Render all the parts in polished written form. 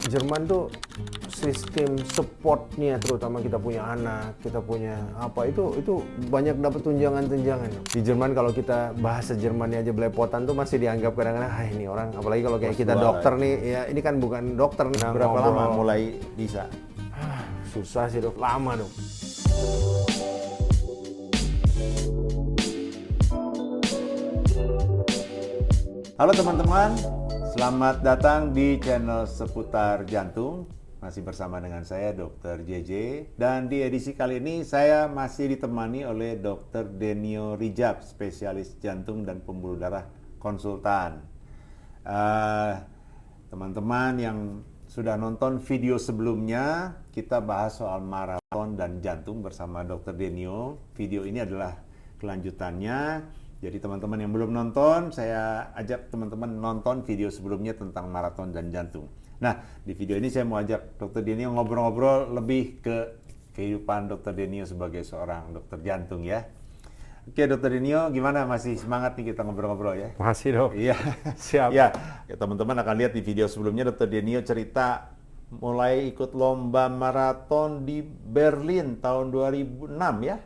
Jerman tuh sistem supportnya, terutama kita punya anak, kita punya apa, itu banyak dapat tunjangan-tunjangan. Di Jerman kalau kita bahasa Jermannya aja belepotan tuh masih dianggap kadang-kadang, ini orang, apalagi kalau kayak kita dokter nih, ya ini kan bukan dokter. Nah, berapa lama mulai bisa? Susah sih dok, lama dok. Halo teman-teman, selamat datang di channel Seputar Jantung. Masih bersama dengan saya Dr. JJ. Dan di edisi kali ini saya masih ditemani oleh Dr. Denio Rijab, spesialis jantung dan pembuluh darah konsultan. Teman-teman yang sudah nonton video sebelumnya, kita bahas soal maraton dan jantung bersama Dr. Denio. Video ini adalah kelanjutannya. Jadi teman-teman yang belum nonton, saya ajak teman-teman nonton video sebelumnya tentang maraton dan jantung. Nah, di video ini saya mau ajak Dr. Denio ngobrol-ngobrol lebih ke kehidupan Dr. Denio sebagai seorang dokter jantung ya. Oke, Dr. Denio, gimana? Masih semangat nih kita ngobrol-ngobrol ya? Masih dok. Iya, Siap. Ya, teman-teman akan lihat di video sebelumnya Dr. Denio cerita mulai ikut lomba maraton di Berlin tahun 2006 ya?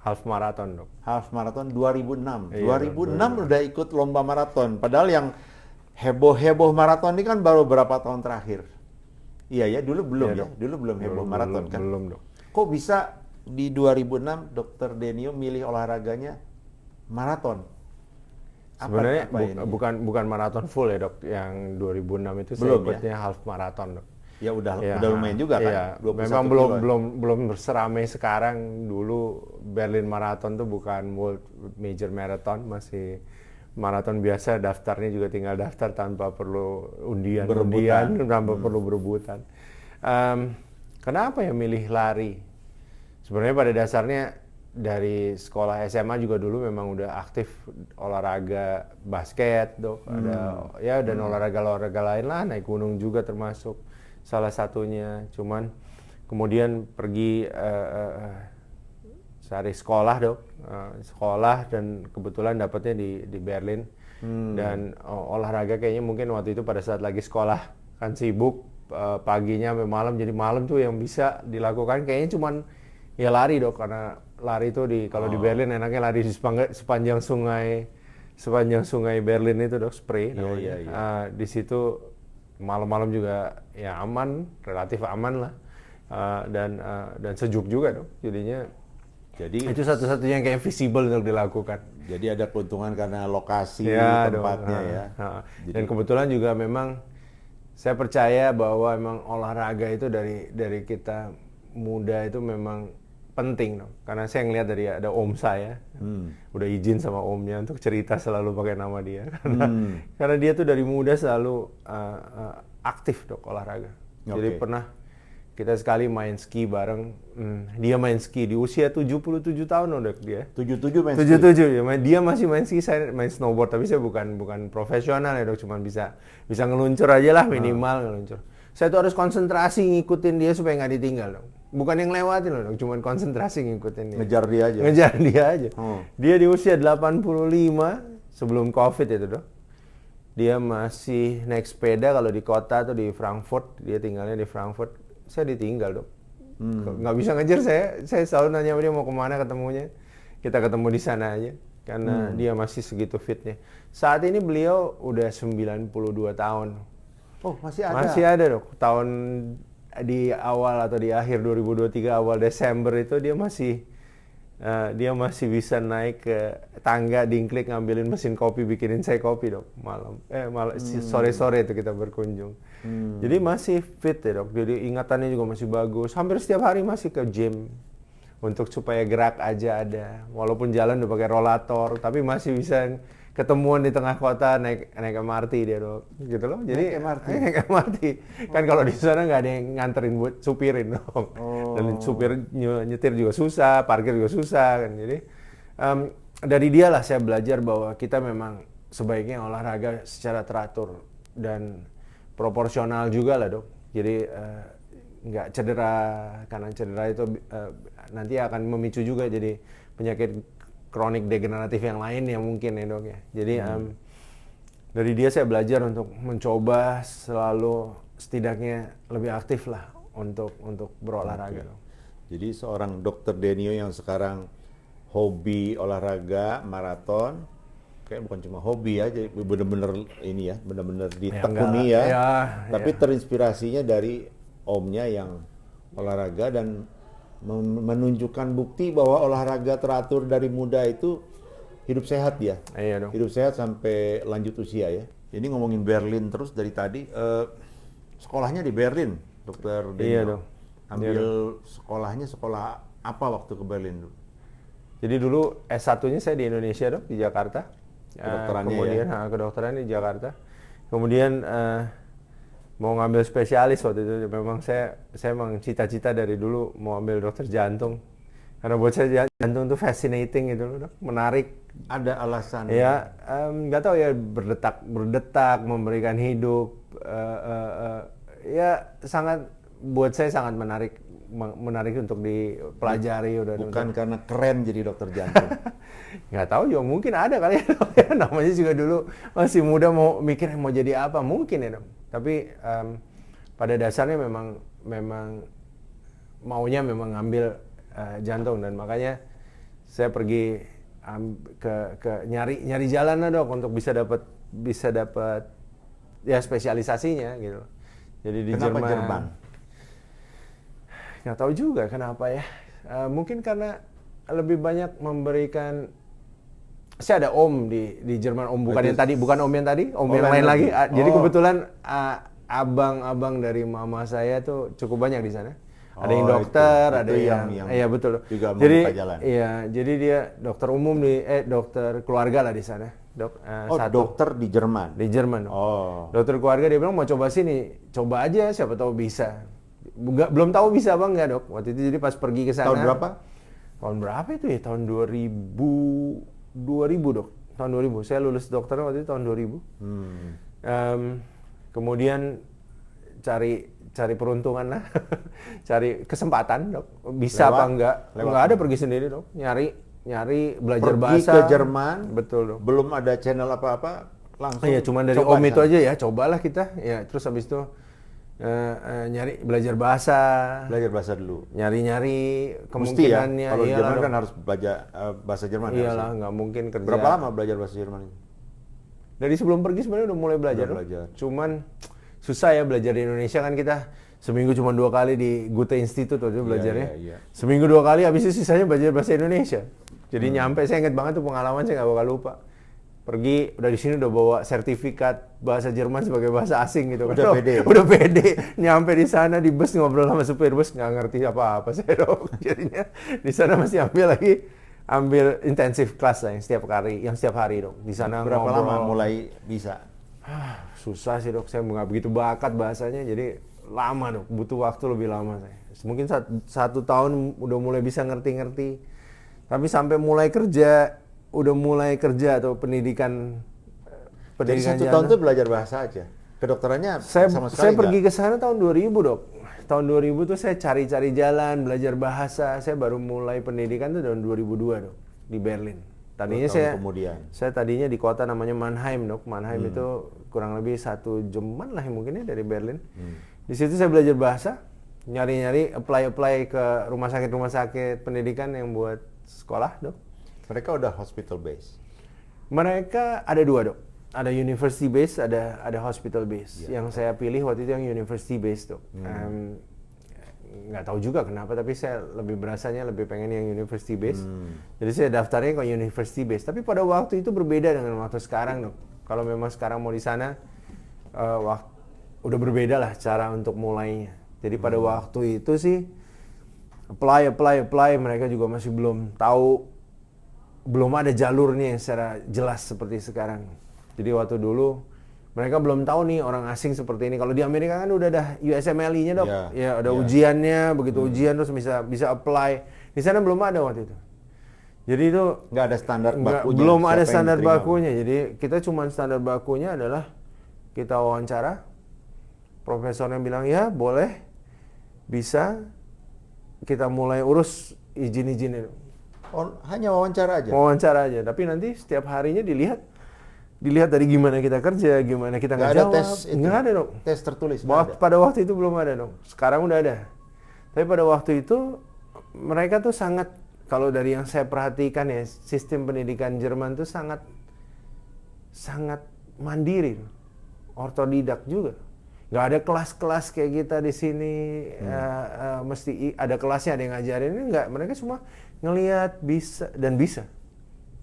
Half maraton dok. Half marathon 2006. Iya, 2006 udah ikut lomba maraton. Padahal yang heboh-heboh maraton ini kan baru berapa tahun terakhir. Iya ya, dulu belum Iya, ya. dok. Dulu belum heboh maraton kan. Belum dok. Kok bisa di 2006 Dr. Denio milih olahraganya maraton? Sebenarnya ini? bukan maraton full ya dok. Yang 2006 itu saya Belum, ikutnya half maraton dok. Ya udah Ya, lumayan juga kan. Iya. 21 Memang kilo. belum seramai sekarang. Dulu Berlin Marathon tuh bukan World Major Marathon, masih maraton biasa, daftarnya juga tinggal daftar tanpa perlu undian, tanpa perlu berebutan. Kenapa ya milih lari? Sebenarnya pada dasarnya dari sekolah SMA juga dulu memang udah aktif olahraga basket dok, ada ya, dan olahraga lain lah, naik gunung juga termasuk salah satunya. Cuman kemudian pergi cari sekolah dok, sekolah, dan kebetulan dapetnya di Berlin. Dan olahraga kayaknya mungkin waktu itu pada saat lagi sekolah kan sibuk, paginya sampai malam, jadi malam tuh yang bisa dilakukan kayaknya cuman ya lari dok, karena lari itu kalau di Berlin enaknya lari di sepanjang sungai Berlin itu dok, Spree namanya. Di situ malam-malam juga ya aman, relatif aman lah, dan sejuk juga dok. Jadinya Jadi itu satu-satunya yang kayak visible untuk dilakukan. Jadi ada keuntungan karena lokasi Ya, tempatnya dong. ya. Dan kebetulan juga memang saya percaya bahwa memang olahraga itu dari kita muda itu memang penting dong. Karena saya ngelihat dari ada om saya, udah izin sama omnya untuk cerita selalu pakai nama dia. Karena dia tuh dari muda selalu aktif dok olahraga. Jadi pernah kita sekali main ski bareng. Dia main ski di usia 77 tahun udah dia. 77 main 77 ya. Dia masih main ski, saya main snowboard, tapi saya bukan profesional ya dok, cuman bisa ngeluncur aja lah, minimal ngeluncur. Saya tuh harus konsentrasi ngikutin dia supaya nggak ditinggal dong. Bukan yang lewatin loh dok, cuman konsentrasi ngikutin dia. Ngejar dia aja. Ngejar dia aja. Dia di usia 85 sebelum Covid itu dok. Dia masih naik sepeda kalau di kota atau di Frankfurt, dia tinggalnya di Frankfurt. Saya ditinggal dok, nggak bisa ngejar saya selalu nanya dia mau kemana ketemunya, kita ketemu di sana aja, karena dia masih segitu fitnya. Saat ini beliau udah 92 tahun. Oh, masih ada? Masih ada dok, tahun di awal atau di akhir 2023, awal Desember itu dia masih bisa naik ke tangga Dingklik, ngambilin mesin kopi, bikinin saya kopi dok sore-sore itu kita berkunjung. Jadi masih fit ya dok, jadi ingatannya juga masih bagus, hampir setiap hari masih ke gym untuk supaya gerak aja ada, walaupun jalan udah pakai rollator tapi masih bisa ketemuan di tengah kota naik MRT dia dok, gitu loh. Jadi naik MRT kan kalau di sana nggak ada yang nganterin buat supirin dok. Dan supir nyetir juga susah, parkir juga susah kan. Jadi dari dia lah saya belajar bahwa kita memang sebaiknya olahraga secara teratur dan proporsional juga lah dok. Jadi nggak cedera, karena cedera itu nanti akan memicu juga jadi penyakit kronik degeneratif yang lain yang mungkin ya dok ya. Jadi dari dia saya belajar untuk mencoba selalu setidaknya lebih aktif lah untuk berolahraga. Jadi seorang Dr. Denio yang sekarang hobi olahraga maraton, kayak bukan cuma hobi ya, jadi bener-bener ini ya, bener-bener ditekuni ya. Tapi terinspirasinya dari omnya yang olahraga dan menunjukkan bukti bahwa olahraga teratur dari muda itu hidup sehat ya. Iya dong. Hidup sehat sampai lanjut usia ya. Ini ngomongin Berlin terus dari tadi. Sekolahnya di Berlin, Dr. Denio. Iya dong. Ambil sekolahnya sekolah apa waktu ke Berlin dulu? Jadi dulu S1-nya saya di Indonesia dong, di Jakarta. Kedokterannya kemudian kedokteran di Jakarta. Kemudian mau ngambil spesialis waktu itu. Memang saya emang cita-cita dari dulu mau ambil dokter jantung. Karena buat saya jantung itu fascinating gitu loh, menarik. Ada alasan? Ya, nggak tahu ya, berdetak, memberikan hidup. Ya buat saya sangat menarik untuk dipelajari. Bukan karena keren jadi dokter jantung. Nggak tahu juga, mungkin ada kali ya. Namanya juga dulu masih muda, mau mikir mau jadi apa, mungkin ya dong. Tapi pada dasarnya memang maunya memang ngambil jantung, dan makanya saya pergi ke nyari jalan lah dok untuk bisa dapat ya spesialisasinya gitu. Jadi di Jerman. Nggak tahu juga kenapa ya. Mungkin karena lebih banyak memberikan. Saya ada om di Jerman, om bukan yang tadi, om yang lain lagi. Jadi kebetulan abang-abang dari mama saya tuh cukup banyak di sana. Ada yang dokter, ada yang iya betul. Juga jadi jalan. Iya, jadi dia dokter umum dokter keluarga lah di sana. Dokter di Jerman. Di Jerman. Dokter keluarga, dia bilang mau coba sini, coba aja siapa tahu bisa. Belum tahu bisa apa enggak, Dok. Waktu itu jadi pas pergi ke sana. Tahun berapa? Tahun berapa itu ya? Tahun 2000, Dok. Tahun 2000. Saya lulus dokter waktu itu tahun 2000. Kemudian cari peruntungan lah. Cari kesempatan, Dok. Bisa apa enggak? Enggak ada, pergi sendiri, Dok. Nyari belajar bahasa. Pergi ke Jerman. Betul, Dok. Belum ada channel apa-apa, langsung. Iya, cuma dari om itu aja ya. Cobalah kita. Ya, terus habis itu nyari belajar bahasa dulu, nyari kemungkinannya. Kalau Jerman kan harus belajar bahasa Jerman. Iyalah, nggak mungkin kerja. Berapa lama belajar bahasa Jerman itu? Dari sebelum pergi sebenarnya udah mulai belajar. Cuman susah ya belajar di Indonesia, kan kita seminggu cuma 2 kali di Goethe Institut waktu itu belajarnya. Iya. Seminggu 2 kali, habis itu sisanya belajar bahasa Indonesia. Jadi nyampe, saya ingat banget tuh pengalaman, saya nggak bakal lupa. Pergi, udah di sini udah bawa sertifikat bahasa Jerman sebagai bahasa asing gitu. Udah pede. Nyampe di sana di bus, ngobrol sama supir bus, nggak ngerti apa-apa saya dong. Jadinya di sana masih ambil intensif kelas lah yang setiap hari dong. Di sana berapa lama mulai bisa? Susah sih dok, saya nggak begitu bakat bahasanya, jadi lama dok, butuh waktu lebih lama saya. Mungkin 1 tahun udah mulai bisa ngerti-ngerti, tapi sampai mulai kerja atau pendidikan. Jadi 1 tahun itu belajar bahasa aja. Kedokterannya sama sekali saya pergi ke sana tahun 2000 dok. Tahun 2000 tuh saya cari tahun belajar bahasa. Saya baru mulai pendidikan tuh tahun 2002 dok di Berlin. Tadinya saya tadinya di kota namanya Mannheim dok. Mannheim itu kurang lebih 1 jaman lah mungkin ya dari Berlin. Di situ saya belajar bahasa, nyari apply ke rumah sakit pendidikan yang buat sekolah dok. Mereka udah hospital base. Mereka ada 2 dok. Ada university base, ada hospital base. Yang saya pilih waktu itu yang university base dok. Nggak tahu juga kenapa, tapi saya lebih pengen yang university base. Jadi saya daftarnya ke university base. Tapi pada waktu itu berbeda dengan waktu sekarang dok. Kalau memang sekarang mau di sana, udah berbeda lah cara untuk mulainya. Jadi pada waktu itu sih apply, mereka juga masih belum tahu. Belum ada jalurnya yang secara jelas seperti sekarang. Jadi waktu dulu mereka belum tahu nih orang asing seperti ini. Kalau di Amerika kan udah ada USMLE-nya dok. Ya ada ujiannya, begitu ujian terus bisa apply. Di sana belum ada waktu itu. Jadi itu nggak ada standar bakunya. Belum ada standar bakunya. Jadi kita cuma standar bakunya adalah kita wawancara. Profesornya bilang ya boleh, bisa, kita mulai urus izin-izinnya. Hanya wawancara aja? Wawancara aja, tapi nanti setiap harinya dilihat dilihat dari gimana kita kerja, gimana kita Nggak ada ngejawab. tes itu? Nggak ada dong. Tes tertulis nggak ada? Pada waktu itu belum ada dong. Sekarang udah ada. Tapi pada waktu itu mereka tuh sangat, kalau dari yang saya perhatikan ya, sistem pendidikan Jerman tuh sangat mandiri, otodidak juga. Nggak ada kelas-kelas kayak kita di sini, mesti ada kelasnya, ada yang ngajarin. Ini nggak, mereka cuma ngelihat bisa.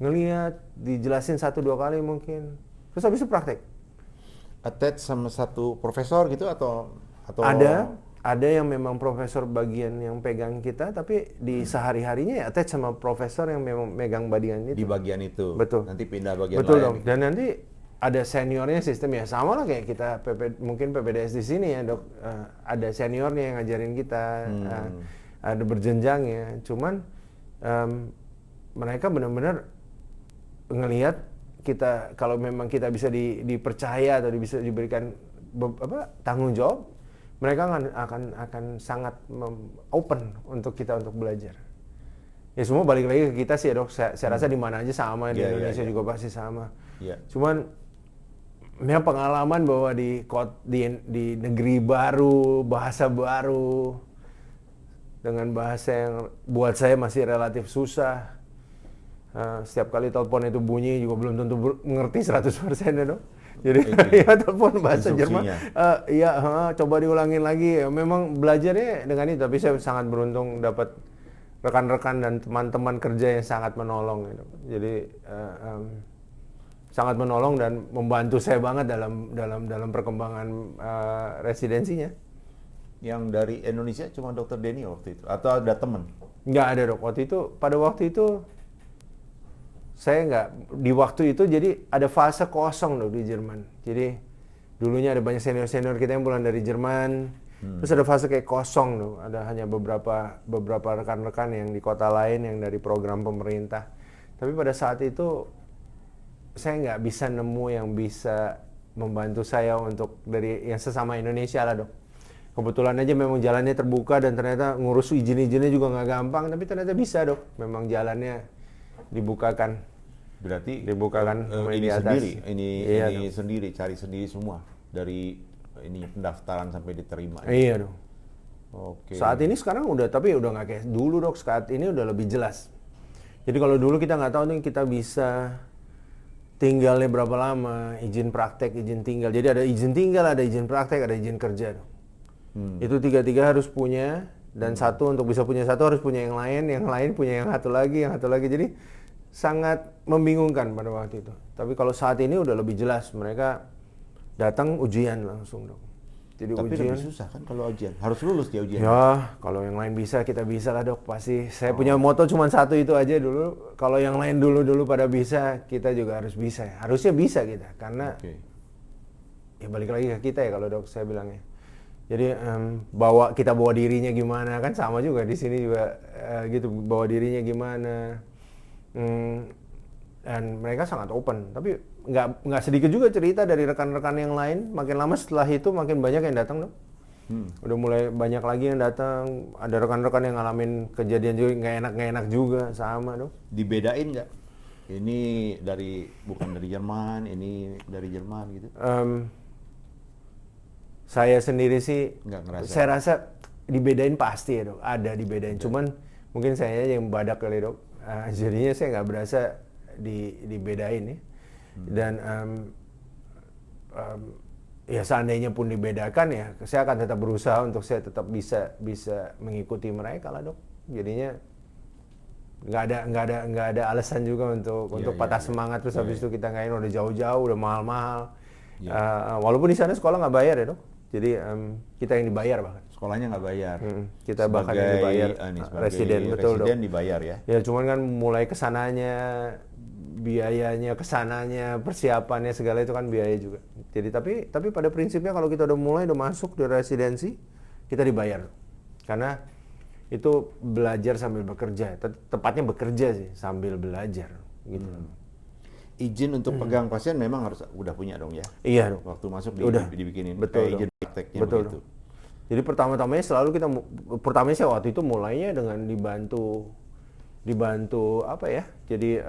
Ngelihat, dijelasin 1-2 kali mungkin. Terus habis itu praktek. Attach sama satu profesor gitu atau Ada yang memang profesor bagian yang pegang kita, tapi di sehari-harinya ya attach sama profesor yang memang megang bagian itu. di bagian itu. Betul. Nanti pindah bagian Betul lain. dong. Dan nanti ada seniornya, sistem ya sama lah kayak kita mungkin PPDS di sini ya dok. Ada seniornya yang ngajarin kita, ada berjenjangnya. Cuman mereka benar-benar ngelihat kita, kalau memang kita bisa dipercaya atau bisa diberikan tanggung jawab, mereka akan sangat open untuk kita untuk belajar. Ya semua balik lagi ke kita sih ya dok. Saya rasa di mana aja sama, di Indonesia juga pasti sama. Cuman memang pengalaman bahwa di negeri baru, bahasa baru, dengan bahasa yang buat saya masih relatif susah. Setiap kali telepon itu bunyi juga belum tentu mengerti 100% ya dok. Jadi ya telepon bahasa Jerman, coba diulangin lagi. Ya, memang belajarnya dengan itu, tapi saya sangat beruntung dapat rekan-rekan dan teman-teman kerja yang sangat menolong. Gitu. Jadi sangat menolong dan membantu saya banget dalam perkembangan residensinya. Yang dari Indonesia cuma Dr. Denny waktu itu atau ada teman? Nggak ada dok. Pada waktu itu saya nggak, di waktu itu jadi ada fase kosong dok di Jerman. Jadi dulunya ada banyak senior-senior kita yang pulang dari Jerman, terus ada fase kayak kosong dok. Ada hanya beberapa rekan-rekan yang di kota lain yang dari program pemerintah. Tapi pada saat itu saya nggak bisa nemu yang bisa membantu saya untuk dari yang sesama Indonesia lah dok. Kebetulan aja memang jalannya terbuka dan ternyata ngurus izin-izinnya juga nggak gampang, tapi ternyata bisa dok. Memang jalannya dibukakan. Berarti ini sendiri, ini sendiri, cari sendiri semua dari ini pendaftaran sampai diterima. Iya dong. Oke. Saat ini sekarang tapi udah nggak kayak dulu dok. Saat ini udah lebih jelas. Jadi kalau dulu kita nggak tahu nih kita bisa tinggalnya berapa lama, izin praktek, izin tinggal. Jadi ada izin tinggal, ada izin praktek, ada izin kerja dok. Itu tiga harus punya, dan satu untuk bisa punya satu harus punya yang lain punya yang satu lagi. Jadi sangat membingungkan pada waktu itu. Tapi kalau saat ini udah lebih jelas, mereka datang ujian langsung dok. Jadi tapi ujian lebih susah kan kalau ujian, harus lulus dia ujian. Ya kalau yang lain bisa, kita bisa lah dok. Pasti saya punya moto cuma satu itu aja dulu. Kalau yang lain dulu pada bisa, kita juga harus bisa. Harusnya bisa kita, karena ya balik lagi ke kita ya kalau dok saya bilangnya. Jadi kita bawa dirinya gimana, kan sama juga di sini juga gitu, bawa dirinya gimana. Dan mereka sangat open, tapi nggak sedikit juga cerita dari rekan-rekan yang lain. Makin lama setelah itu makin banyak yang datang dong. Udah mulai banyak lagi yang datang. Ada rekan-rekan yang ngalamin kejadian juga nggak enak juga sama dong. Dibedain nggak? Ini bukan dari Jerman, ini dari Jerman gitu. Saya sendiri sih, nggak ngerasa. saya rasa dibedain pasti ya dok. Ada dibedain. Cuman mungkin saya yang badak kali dok. Jadinya saya nggak berasa dibedain ya. Dan ya seandainya pun dibedakan ya, saya akan tetap berusaha untuk saya tetap bisa mengikuti mereka lah dok. Jadinya nggak ada alasan juga untuk patah semangat terus habis itu kita ngain udah jauh-jauh, udah mahal-mahal. Walaupun di sana sekolah nggak bayar ya dok. Jadi kita yang dibayar bahkan. Sekolahnya nggak bayar. Kita bahkan yang dibayar. Residen betul dok. Residen dibayar ya. Ya cuman kan mulai kesananya, biayanya kesananya, persiapannya segala itu kan biaya juga. Jadi tapi pada prinsipnya kalau kita udah mulai udah masuk di residensi, kita dibayar. Karena itu belajar sambil bekerja. Tepatnya bekerja sih sambil belajar gitu. Izin untuk pegang pasien memang harus udah punya dong ya. Iya dong. Waktu masuk dibikinin. Betul. Izin prakteknya betul. Begitu. Jadi pertamanya selalu pertamanya saya waktu itu mulainya dengan dibantu apa ya? Jadi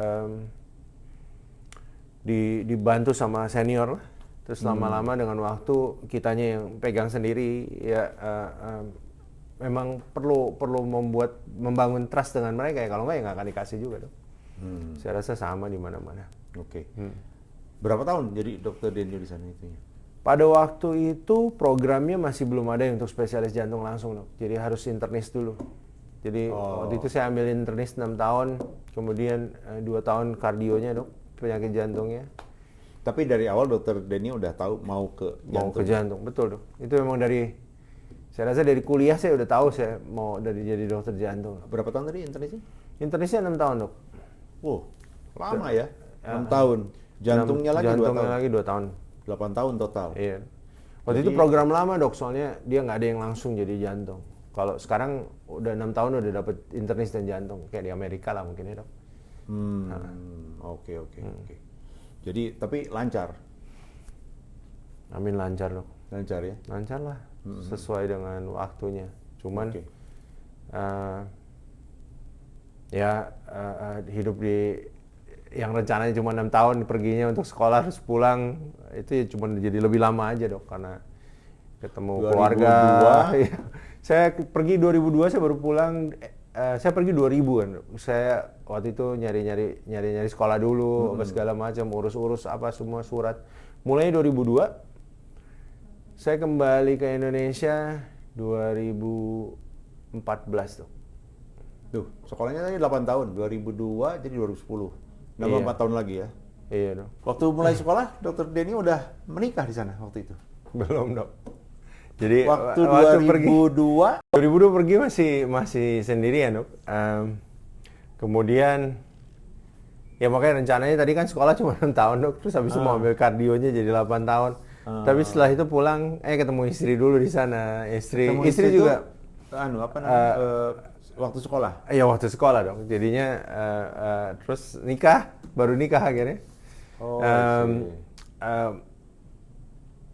dibantu sama senior lah. Terus lama-lama dengan waktu kitanya yang pegang sendiri ya, memang perlu membangun trust dengan mereka ya, kalau nggak ya nggak akan dikasih juga dong. Saya rasa sama di mana-mana. Oke. Berapa tahun jadi dokter Denio di sana itu? Pada waktu itu programnya masih belum ada yang untuk spesialis jantung langsung dok. Jadi harus internis dulu. Jadi waktu itu saya ambil internis 6 tahun, kemudian 2 tahun kardionya dok, penyakit jantungnya. Tapi dari awal dokter Denio udah tahu mau ke jantung. Mau ke jantung, betul dok. Itu memang saya rasa dari kuliah saya udah tahu saya mau jadi dokter jantung. Berapa tahun tadi internisnya? Internisnya 6 tahun dok. Lama ya? 6 tahun. Jantungnya lagi 2 tahun? Jantungnya lagi 2 tahun. 8 tahun total? Iya. Waktu itu program lama dok, soalnya dia nggak ada yang langsung jadi jantung. Kalau sekarang udah 6 tahun udah dapet internis dan jantung. Kayak di Amerika lah mungkin ya dok. Oke. Jadi, tapi lancar? Amin, lancar dok. Lancar ya? Lancar lah. Sesuai dengan waktunya. Cuman hidup di yang rencananya cuma 6 tahun perginya untuk sekolah terus pulang, itu ya cuma jadi lebih lama aja dok, karena ketemu 2002. keluarga. Saya pergi 2002, saya baru pulang. Saya pergi 2000 kan. Saya waktu itu nyari sekolah dulu, apa segala macam, urus apa semua surat. Mulai 2002, saya kembali ke Indonesia 2014 tuh. Tuh, sekolahnya tadi 8 tahun, 2002 jadi 2010. Nambah 4 tahun lagi ya? Iya dok. Waktu mulai sekolah, dokter Denio udah menikah di sana waktu itu? Belum dok. Jadi waktu 2002 pergi masih sendirian dok. Kemudian ya makanya rencananya tadi kan sekolah cuma 6 tahun dok, terus habis itu mau ambil kardionya jadi 8 tahun. Tapi setelah itu pulang ketemu istri dulu di sana. Istri juga waktu sekolah. Iya waktu sekolah dok. Jadinya terus baru nikah akhirnya.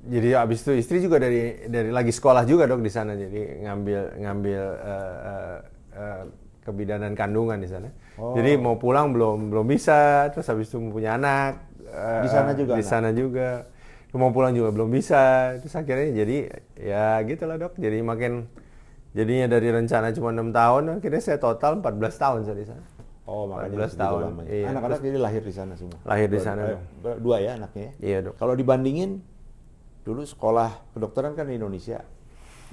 Jadi abis itu istri juga dari lagi sekolah juga dok di sana, jadi ngambil kebidanan kandungan di sana. Jadi mau pulang belum bisa, terus habis itu mau punya anak di sana juga. Di sana juga. Mau pulang juga belum bisa, terus akhirnya jadi ya gitulah dok. Jadi jadinya dari rencana cuma 6 tahun, akhirnya saya total 14 tahun saya di sana. Makanya 14 tahun. Iya. Anak-anak jadi lahir di sana semua. Lahir di sana dok. 2 ya anaknya. Iya dok. Kalau dibandingin dulu sekolah kedokteran kan di Indonesia,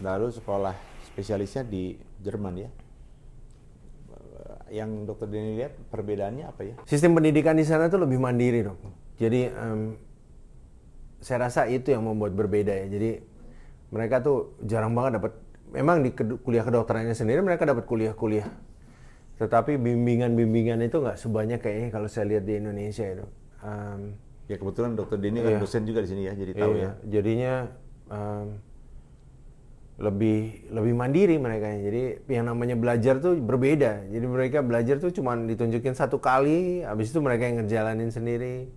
lalu sekolah spesialisnya di Jerman ya. Yang dokter Denny lihat perbedaannya apa ya? Sistem pendidikan di sana tuh lebih mandiri dok. Jadi saya rasa itu yang membuat berbeda ya. Jadi mereka tuh jarang banget dapat. Memang di kuliah kedokterannya sendiri mereka dapat kuliah-kuliah. Tetapi bimbingan itu nggak sebanyak kayaknya kalau saya lihat di Indonesia ya dok. Ya kebetulan dokter Denny kan dosen juga di sini ya, jadi tahu ya. Jadinya lebih mandiri mereka. Jadi yang namanya belajar tuh berbeda. Jadi mereka belajar tuh cuma ditunjukin 1 kali, habis itu mereka yang ngejalanin sendiri.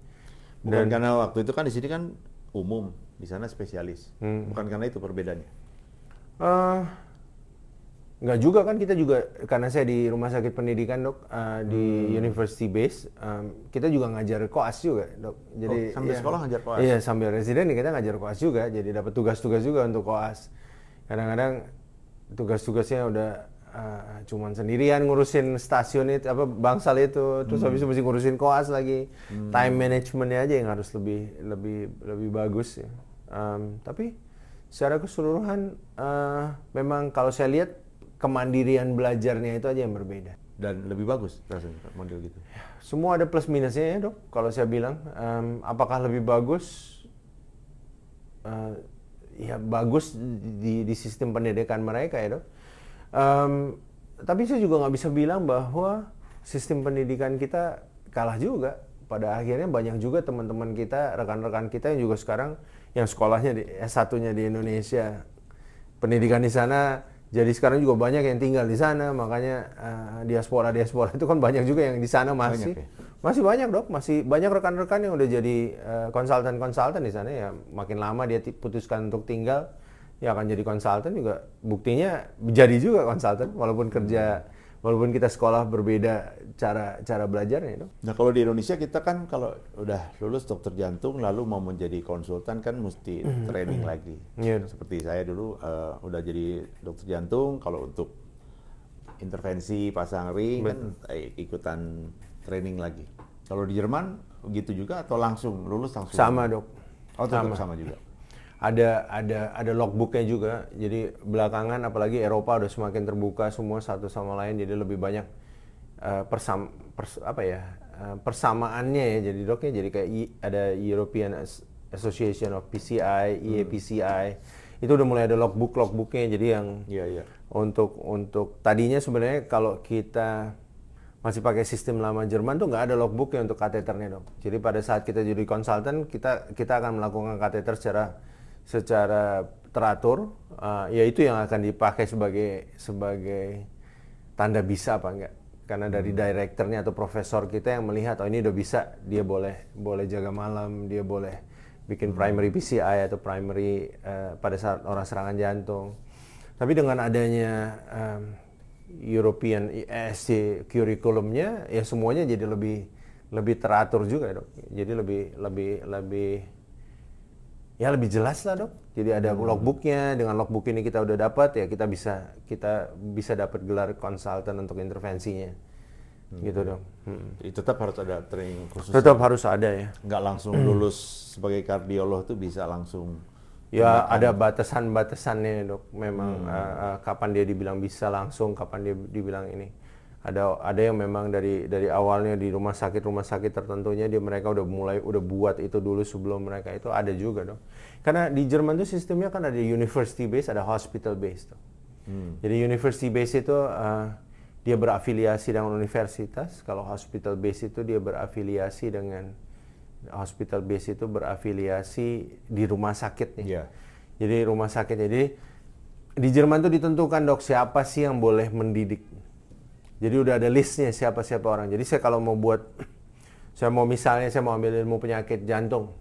Bukan karena waktu itu kan di sini kan umum, di sana spesialis. Bukan karena itu perbedaannya. Nggak juga kan, kita juga karena saya di rumah sakit pendidikan dok, di university base, kita juga ngajar koas juga dok. Jadi sambil sekolah ngajar koas? Iya, sambil residen kita ngajar koas juga, jadi dapat tugas-tugas juga untuk koas. Kadang-kadang tugas-tugasnya udah cuman sendirian ngurusin stasiun itu, bangsal itu, terus habis itu mesti ngurusin koas lagi. Time managementnya aja yang harus lebih bagus ya. Tapi secara keseluruhan memang kalau saya lihat kemandirian belajarnya itu aja yang berbeda. Dan lebih bagus rasanya model gitu? Semua ada plus minusnya ya dok, kalau saya bilang. Apakah lebih bagus? Ya bagus di sistem pendidikan mereka ya dok. Tapi saya juga nggak bisa bilang bahwa sistem pendidikan kita kalah juga. Pada akhirnya banyak juga teman-teman kita, rekan-rekan kita yang juga sekarang yang sekolahnya di S1-nya di Indonesia, pendidikan di sana, jadi sekarang juga banyak yang tinggal di sana, makanya diaspora itu kan banyak juga yang di sana masih banyak dok, masih banyak rekan-rekan yang udah jadi konsultan di sana ya. Makin lama dia putuskan untuk tinggal, ya akan jadi konsultan juga. Buktinya jadi juga konsultan walaupun kerja walaupun kita sekolah berbeda cara belajarnya dok. Nah kalau di Indonesia kita kan kalau udah lulus dokter jantung lalu mau menjadi konsultan kan mesti training lagi. Iya. Seperti saya dulu udah jadi dokter jantung, kalau untuk intervensi pasang ring kan ikutan training lagi. Kalau di Jerman begitu juga atau langsung lulus langsung? Sama dok. Oh tetap sama juga. Ada logbooknya juga. Jadi belakangan apalagi Eropa udah semakin terbuka semua satu sama lain, jadi lebih banyak persamaannya ya. Jadi doknya jadi kayak ada European Association of PCI, EAPCI. Itu udah mulai ada logbooknya. Jadi yang untuk tadinya sebenarnya kalau kita masih pakai sistem lama Jerman tuh nggak ada logbooknya untuk kateternya dok. Jadi pada saat kita jadi konsultan kita akan melakukan kateter secara teratur, yaitu yang akan dipakai sebagai tanda bisa apa enggak. Karena dari direkturnya atau profesor kita yang melihat, oh ini udah bisa, dia boleh jaga malam, dia boleh bikin primary PCI atau primary pada saat orang serangan jantung. Tapi dengan adanya European ESC kurikulumnya, ya semuanya jadi lebih teratur juga dok. Jadi lebih jelas lah dok. Jadi ada logbooknya, dengan logbook ini kita udah dapat ya kita bisa dapat gelar konsultan untuk intervensinya, gitu dok. Tetap harus ada training khusus. Tetap harus ada ya. Nggak langsung lulus sebagai kardiolog tuh bisa langsung. Ya ada batasan-batasannya dok. Memang kapan dia dibilang bisa langsung, kapan dia dibilang ini. Ada yang memang dari awalnya di rumah sakit tertentunya mereka udah buat itu dulu sebelum mereka itu ada juga dong. Karena di Jerman tuh sistemnya kan ada university base, ada hospital base tuh. Jadi university base itu dia berafiliasi dengan universitas, kalau hospital base itu dia berafiliasi dengan di rumah sakit nih. Yeah. Jadi rumah sakit. Jadi di Jerman tuh ditentukan dok siapa sih yang boleh mendidik. Jadi udah ada listnya siapa orang. Jadi saya kalau mau misalnya saya mau ambil ilmu penyakit jantung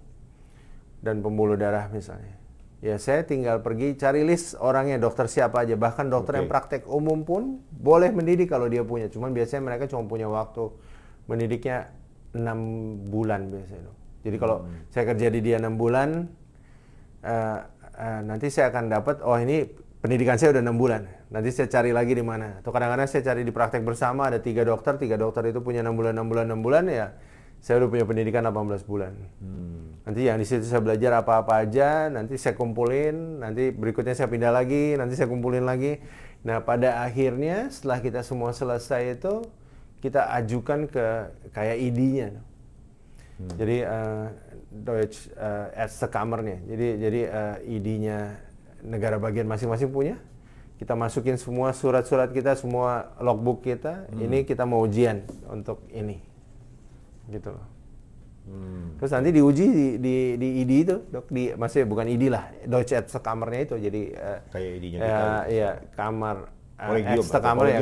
dan pembuluh darah misalnya, ya saya tinggal pergi cari list orangnya, dokter siapa aja. Bahkan dokter yang praktek umum pun boleh mendidik kalau dia punya. Cuman biasanya mereka cuma punya waktu mendidiknya 6 bulan biasanya. Jadi kalau saya kerja di dia 6 bulan, nanti saya akan dapat, oh ini pendidikan saya udah 6 bulan. Nanti saya cari lagi di mana. Atau kadang-kadang saya cari di praktek bersama, ada 3 dokter itu punya 6 bulan ya. Saya udah punya pendidikan 18 bulan. Nanti yang di situ saya belajar apa-apa aja, nanti saya kumpulin, nanti berikutnya saya pindah lagi, nanti saya kumpulin lagi. Nah, pada akhirnya setelah kita semua selesai itu, kita ajukan ke kayak ID-nya. Jadi Deutsche Ärztekammernya. Jadi ID-nya negara bagian masing-masing punya. Kita masukin semua surat-surat kita, semua logbook kita. Ini kita mau ujian untuk ini, gitu loh. Terus nanti diuji di ID itu, dok. Maksudnya bukan ID lah, Deutsche Ärztekammernya itu. Jadi kayak ID-nya kita. Iya, kamar. Ärztekammer ya?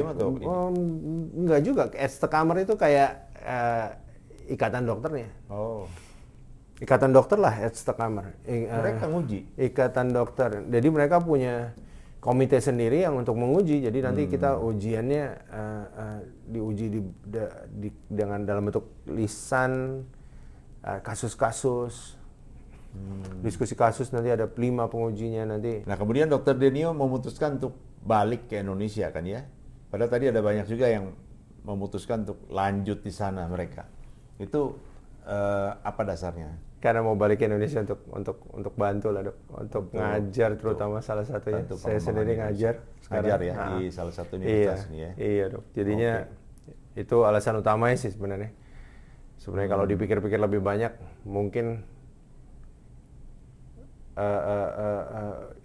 Enggak juga. Ärztekammer itu kayak ikatan dokternya. Oh. Ikatan dokter lah, Ärztekammer. Mereka nguji? Ikatan dokter. Jadi mereka punya komite sendiri yang untuk menguji. Jadi nanti kita ujiannya diuji dengan dalam bentuk lisan, kasus-kasus, diskusi kasus. Nanti ada 5 pengujinya nanti. Nah kemudian Dr. Denio memutuskan untuk balik ke Indonesia kan ya? Padahal tadi ada banyak juga yang memutuskan untuk lanjut di sana mereka. Itu apa dasarnya? Karena mau balik ke Indonesia untuk bantu lah dok, untuk ngajar terutama salah satunya. Saya sendiri ngajar ya di salah satu universitas ini ya. Iya dok. Jadinya itu alasan utamanya sih sebenarnya. Sebenarnya kalau dipikir-pikir lebih banyak, mungkin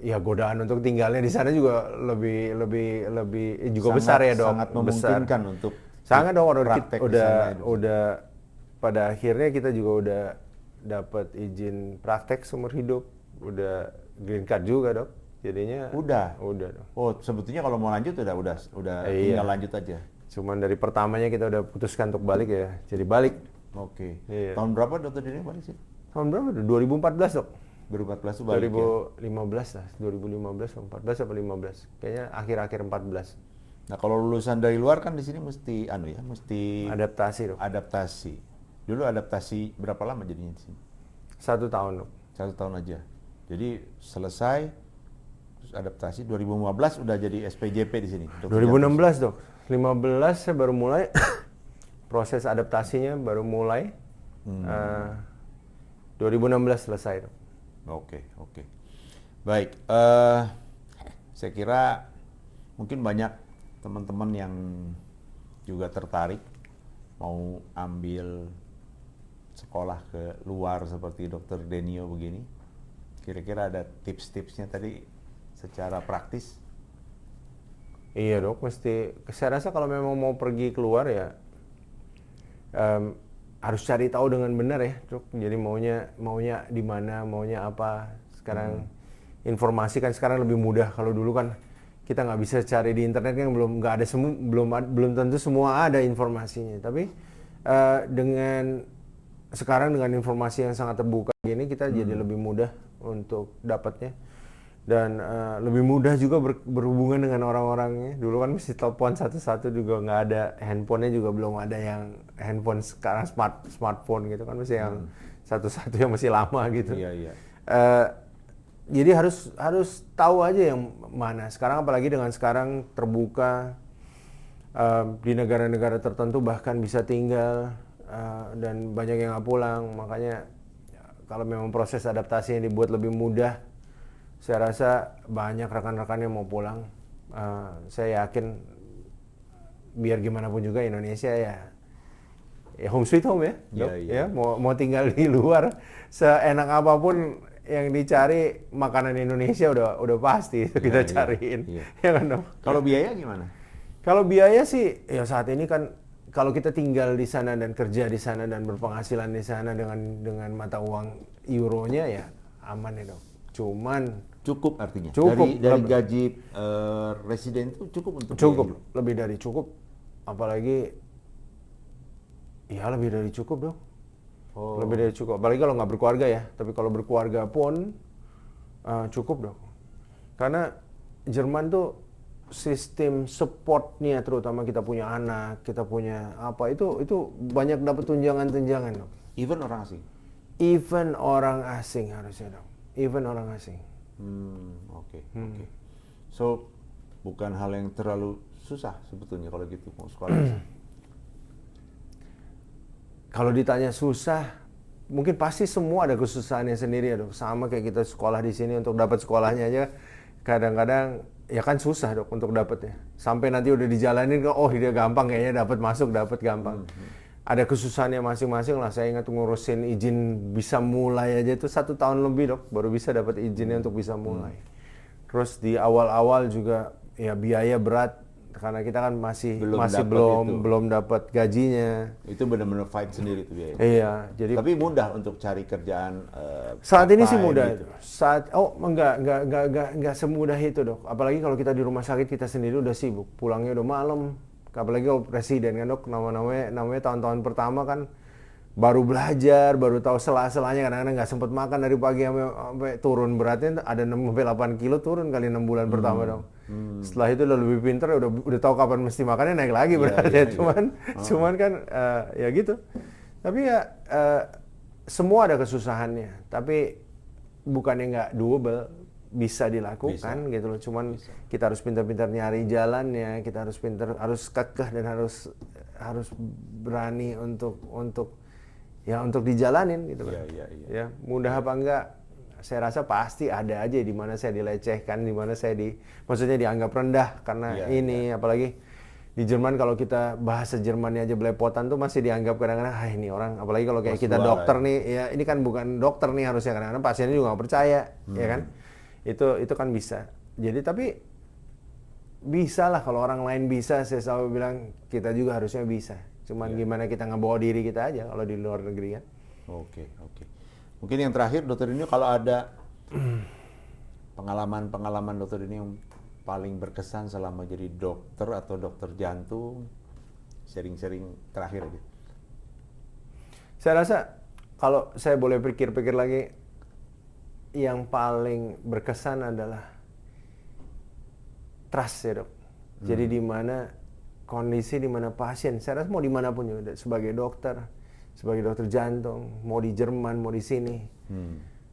ya godaan untuk tinggalnya di sana juga lebih juga besar ya dok. Sangat memungkinkan untuk sangat dong. Udah pada akhirnya kita juga udah dapat izin praktek seumur hidup, udah green card juga dok. Jadinya udah dok. Oh sebetulnya kalau mau lanjut udah tinggal lanjut aja. Cuman dari pertamanya kita udah putuskan untuk balik ya, jadi balik. Oke. Iya. Tahun berapa Dr. Denio balik sih? Tahun berapa? 2014 dok. 2014 tuh balik 2015 lah, 2015 atau 14 atau 15. Kayaknya akhir-akhir 14. Nah, kalau lulusan dari luar kan di sini mesti mesti Adaptasi dok. adaptasi. Dulu adaptasi berapa lama jadinya di sini? 1 tahun dok. 1 tahun aja. Jadi selesai terus adaptasi 2015 udah jadi SPJP di sini. 2016 dok. 15 saya baru mulai proses adaptasinya baru mulai. 2016 selesai dok. Oke. Baik, saya kira mungkin banyak teman-teman yang juga tertarik mau ambil sekolah ke luar seperti Dr. Denio begini. Kira-kira ada tips-tipsnya tadi secara praktis? Iya dok, saya rasa kalau memang mau pergi keluar ya harus cari tahu dengan benar ya dok. Jadi maunya di mana, maunya apa. Sekarang informasi kan sekarang lebih mudah. Kalau dulu kan kita nggak bisa cari di internet kan nggak ada belum tentu semua ada informasinya. Tapi sekarang dengan informasi yang sangat terbuka gini kita jadi lebih mudah untuk dapatnya. Dan lebih mudah juga berhubungan dengan orang-orangnya. Dulu kan mesti telepon satu-satu juga nggak ada, handphonenya juga belum ada yang handphone sekarang smartphone gitu kan, mesti yang satu-satu yang masih lama gitu. Iya. Jadi harus tahu aja yang mana. Sekarang apalagi dengan sekarang terbuka di negara-negara tertentu bahkan bisa tinggal dan banyak yang nggak pulang. Makanya kalau memang proses adaptasinya dibuat lebih mudah, saya rasa banyak rekan-rekan yang mau pulang. Saya yakin biar gimana pun juga Indonesia ya home sweet home ya, dok. Iya. Ya mau tinggal di luar seenak apapun yang dicari makanan Indonesia udah pasti itu kita cariin. Iya. Ya kan dok. Kalau biaya gimana? Kalau biaya sih ya saat ini kan kalau kita tinggal di sana dan kerja di sana dan berpenghasilan di sana dengan mata uang euronya ya aman ya dok. Cuman Cukup artinya? Cukup. Dari gaji residen itu cukup untuk cukup, biaya? lebih dari cukup. Apalagi ya lebih dari cukup dong. Lebih dari cukup. Apalagi kalau nggak berkeluarga ya. Tapi kalau berkeluarga pun cukup dong. Karena Jerman tuh sistem supportnya, terutama kita punya anak, kita punya apa itu banyak dapat tunjangan-tunjangan dong. Even orang asing? Even orang asing harusnya dong. Even orang asing. Oke. So bukan hal yang terlalu susah sebetulnya kalau gitu mau sekolah. Kalau ditanya susah, mungkin pasti semua ada kesusahannya sendiri ya dok. Sama kayak kita sekolah di sini untuk dapat sekolahnya aja, kadang-kadang ya kan susah dok untuk dapatnya. Sampai nanti udah dijalanin, dia gampang kayaknya dapat gampang. Ada kesusahannya masing-masing lah. Saya ingat ngurusin izin bisa mulai aja itu 1 tahun lebih dok, baru bisa dapat izinnya untuk bisa mulai. Terus di awal-awal juga ya biaya berat karena kita kan masih belum dapat gajinya. Itu benar-benar fight sendiri tuh biaya. Iya, jadi tapi mudah untuk cari kerjaan. Saat ini sih mudah. Gitu. Enggak semudah itu dok. Apalagi kalau kita di rumah sakit kita sendiri udah sibuk, pulangnya udah malam. Apalagi kalau presiden kan dok, namanya tahun-tahun pertama kan baru belajar, baru tahu sela-selanya, kadang-kadang nggak sempat makan dari pagi sampai turun beratnya ada 6-8 kilo turun kali 6 bulan pertama dong. Setelah itu udah lebih pinter, udah tahu kapan mesti makannya, naik lagi beratnya. Cuman kan ya gitu. Tapi ya semua ada kesusahannya. Tapi bukannya nggak doable, bisa dilakukan gitu loh. Cuman kita harus pintar-pintar nyari jalannya, kita harus harus kekeh dan harus berani untuk dijalanin gitu kan. Ya, mudah apa enggak? Saya rasa pasti ada aja di mana saya dilecehkan, di mana maksudnya dianggap rendah karena apalagi di Jerman kalau kita bahasa Jermannya aja belepotan tuh masih dianggap kadang-kadang ini orang, apalagi kalau kayak kita dokter nih, ya ini kan bukan dokter nih harusnya, kadang-kadang pasiennya juga nggak percaya, ya kan? Itu kan bisa. Jadi tapi bisa lah, kalau orang lain bisa, saya selalu bilang kita juga harusnya bisa. Cuman gimana kita ngebawa diri kita aja kalau di luar negeri kan. Oke. Mungkin yang terakhir Dokter Denio, kalau ada pengalaman Dokter Denio yang paling berkesan selama jadi dokter atau dokter jantung, sharing-sharing terakhir aja. Saya rasa kalau saya boleh pikir-pikir lagi, yang paling berkesan adalah trust ya dok. Jadi di mana kondisi di mana pasien, saya rasa mau dimanapun juga, sebagai dokter jantung, mau di Jerman, mau di sini,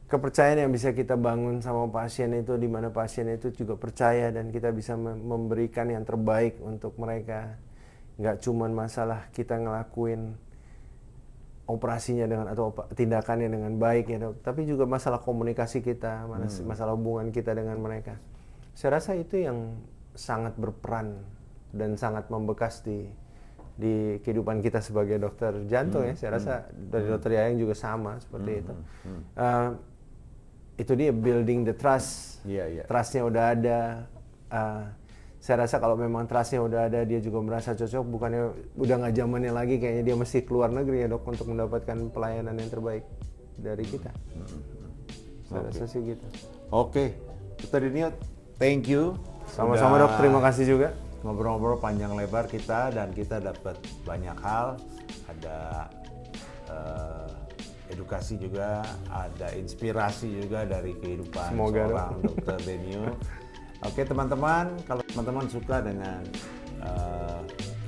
kepercayaan yang bisa kita bangun sama pasien itu, di mana pasien itu juga percaya dan kita bisa memberikan yang terbaik untuk mereka. Nggak cuman masalah kita ngelakuin operasinya atau tindakannya dengan baik ya dok, tapi juga masalah komunikasi kita, masalah hubungan kita dengan mereka. Saya rasa itu yang sangat berperan dan sangat membekas di kehidupan kita sebagai dokter jantung ya. Saya rasa dari dokter Yayang juga sama seperti itu. Itu dia building the trust. Trustnya udah ada. Saya rasa kalau memang trustnya udah ada, dia juga merasa cocok. Bukannya udah nggak zamannya lagi, kayaknya dia mesti keluar negeri ya dok untuk mendapatkan pelayanan yang terbaik dari kita. Saya rasa sih gitu. Oke, Dr. Denio, thank you. Sama-sama dok, terima kasih juga. Ngobrol-ngobrol panjang lebar kita, dan kita dapat banyak hal. Ada edukasi juga, ada inspirasi juga dari kehidupan seorang Dr. Denio. Oke teman-teman, kalau teman-teman suka dengan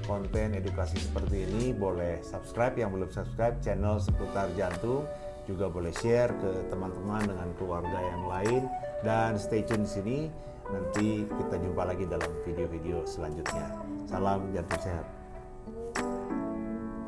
konten edukasi seperti ini, boleh subscribe. Yang belum subscribe channel Seputar Jantung, juga boleh share ke teman-teman dengan keluarga yang lain, dan stay tune di sini. Nanti kita jumpa lagi dalam video-video selanjutnya. Salam jantung sehat.